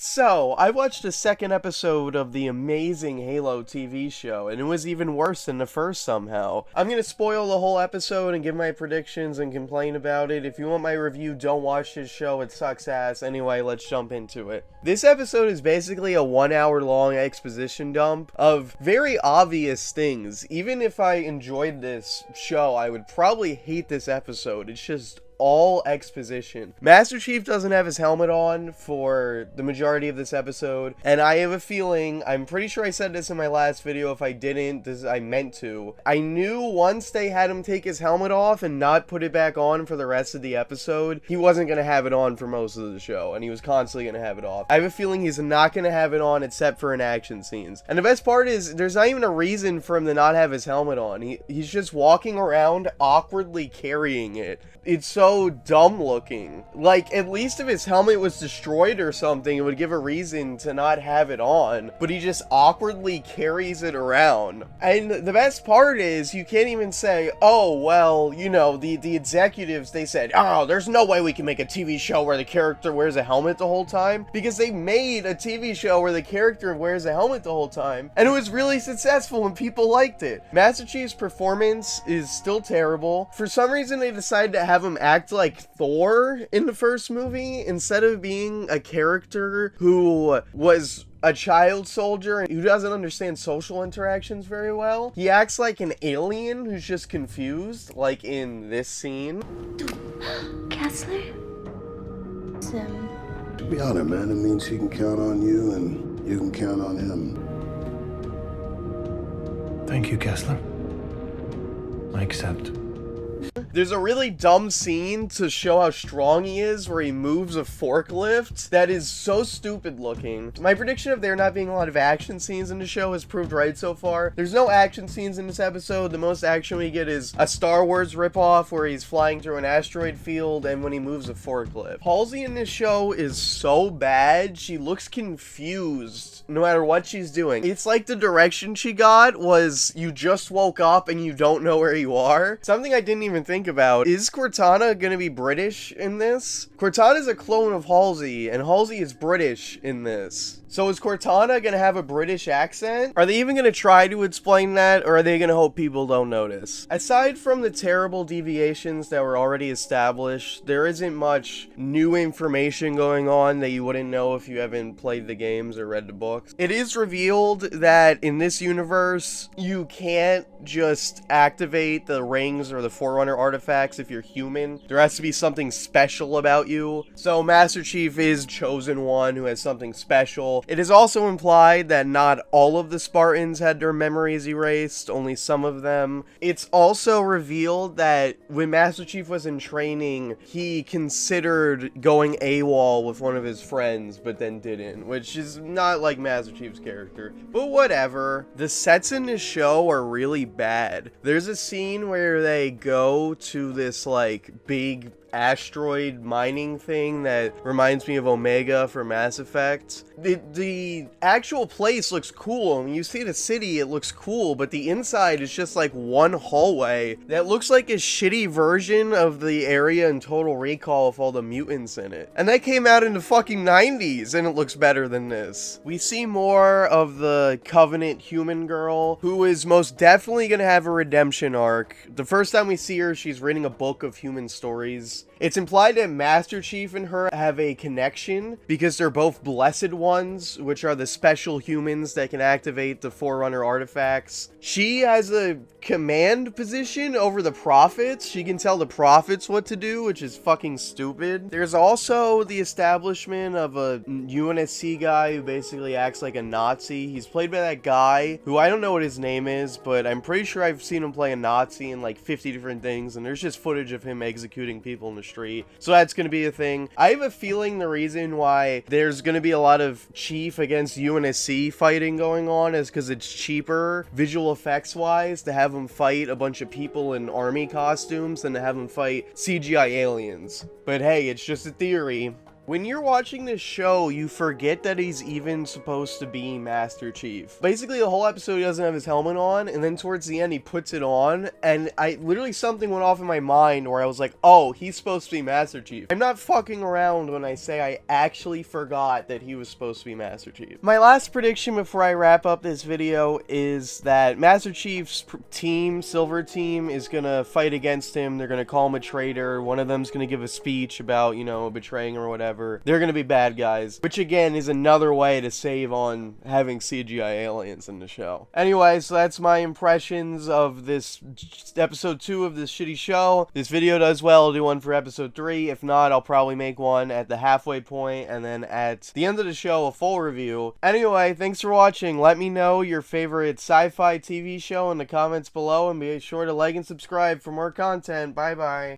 So, I watched the second episode of the amazing Halo TV show, and it was even worse than the first somehow. I'm gonna spoil the whole episode and give my predictions and complain about it. If you want my review, don't watch this show, it sucks ass. Anyway, let's jump into it. This episode is basically a 1 hour long exposition dump of very obvious things. Even if I enjoyed this show, I would probably hate this episode. It's just all exposition. Master Chief doesn't have his helmet on for the majority of this episode, and I have a feeling, I'm pretty sure I said this in my last video, if I didn't, I meant to. I knew once they had him take his helmet off and not put it back on for the rest of the episode, he wasn't going to have it on for most of the show, and he was constantly going to have it off. I have a feeling he's not going to have it on except for in action scenes. And the best part is, there's not even a reason for him to not have his helmet on. He's just walking around awkwardly carrying it. It's so dumb looking. Like, at least if his helmet was destroyed or something, it would give a reason to not have it on. But he just awkwardly carries it around. And the best part is, you can't even say, oh, well, you know, the executives, they said, oh, there's no way we can make a TV show where the character wears a helmet the whole time. Because they made a TV show where the character wears a helmet the whole time. And it was really successful and people liked it. Master Chief's performance is still terrible. For some reason, they decided to have him act like Thor in the first movie instead of being a character who was a child soldier who doesn't understand social interactions very well. He acts like an alien who's just confused, like in this scene. Kessler? To be honest, man, it means he can count on you and you can count on him. Thank you, Kessler. I accept. There's a really dumb scene to show how strong he is where he moves a forklift that is so stupid looking. My prediction of there not being a lot of action scenes in the show has proved right so far. There's no action scenes in this episode. The most action we get is a Star Wars ripoff where he's flying through an asteroid field and when he moves a forklift. Halsey in this show is so bad. She looks confused no matter what she's doing. It's like the direction she got was you just woke up and you don't know where you are. Something I didn't even think about. Is Cortana gonna be British in this? Cortana is a clone of Halsey, and Halsey is British in this. So is Cortana gonna have a British accent? Are they even gonna try to explain that, or are they gonna hope people don't notice? Aside from the terrible deviations that were already established, there isn't much new information going on that you wouldn't know if you haven't played the games or read the books. It is revealed that in this universe, you can't just activate the rings or the Forerunner artifacts if you're human. There has to be something special about you. So Master Chief is chosen one who has something special. It is also implied that not all of the Spartans had their memories erased, only some of them. It's also revealed that when Master Chief was in training, he considered going AWOL with one of his friends, but then didn't, which is not like Master Chief's character. But whatever. The sets in this show are really bad. There's a scene where they go to this like big asteroid mining thing that reminds me of Omega from Mass Effect. The actual place looks cool. When you see the city, it looks cool, but the inside is just like one hallway that looks like a shitty version of the area in Total Recall with all the mutants in it. And that came out in the fucking 90s, and it looks better than this. We see more of the Covenant human girl, who is most definitely gonna have a redemption arc. The first time we see her, she's reading a book of human stories. It's implied that Master Chief and her have a connection because they're both Blessed Ones, which are the special humans that can activate the Forerunner artifacts. She has a command position over the Prophets. She can tell the Prophets what to do, which is fucking stupid. There's also the establishment of a UNSC guy who basically acts like a Nazi. He's played by that guy who I don't know what his name is, but I'm pretty sure I've seen him play a Nazi in like 50 different things, and there's just footage of him executing people in the street. So that's going to be a thing. I have a feeling the reason why there's going to be a lot of Chief against UNSC fighting going on is because it's cheaper visual effects wise to have them fight a bunch of people in army costumes than to have them fight CGI aliens. But hey, it's just a theory. When you're watching this show, you forget that he's even supposed to be Master Chief. Basically, the whole episode he doesn't have his helmet on, and then towards the end he puts it on, and literally something went off in my mind where I was like, oh, he's supposed to be Master Chief. I'm not fucking around when I say I actually forgot that he was supposed to be Master Chief. My last prediction before I wrap up this video is that Master Chief's team, Silver Team, is gonna fight against him. They're gonna call him a traitor. One of them's gonna give a speech about, you know, betraying or whatever. They're gonna be bad guys, which again is another way to save on having CGI aliens in the show. Anyway, so that's my impressions of this episode 2 of this shitty show. This video does well, I'll do one for episode 3. If not, I'll probably make one at the halfway point, and then at the end of the show, a full review. Anyway, thanks for watching. Let me know your favorite sci-fi TV show in the comments below, and be sure to like and subscribe for more content. Bye bye.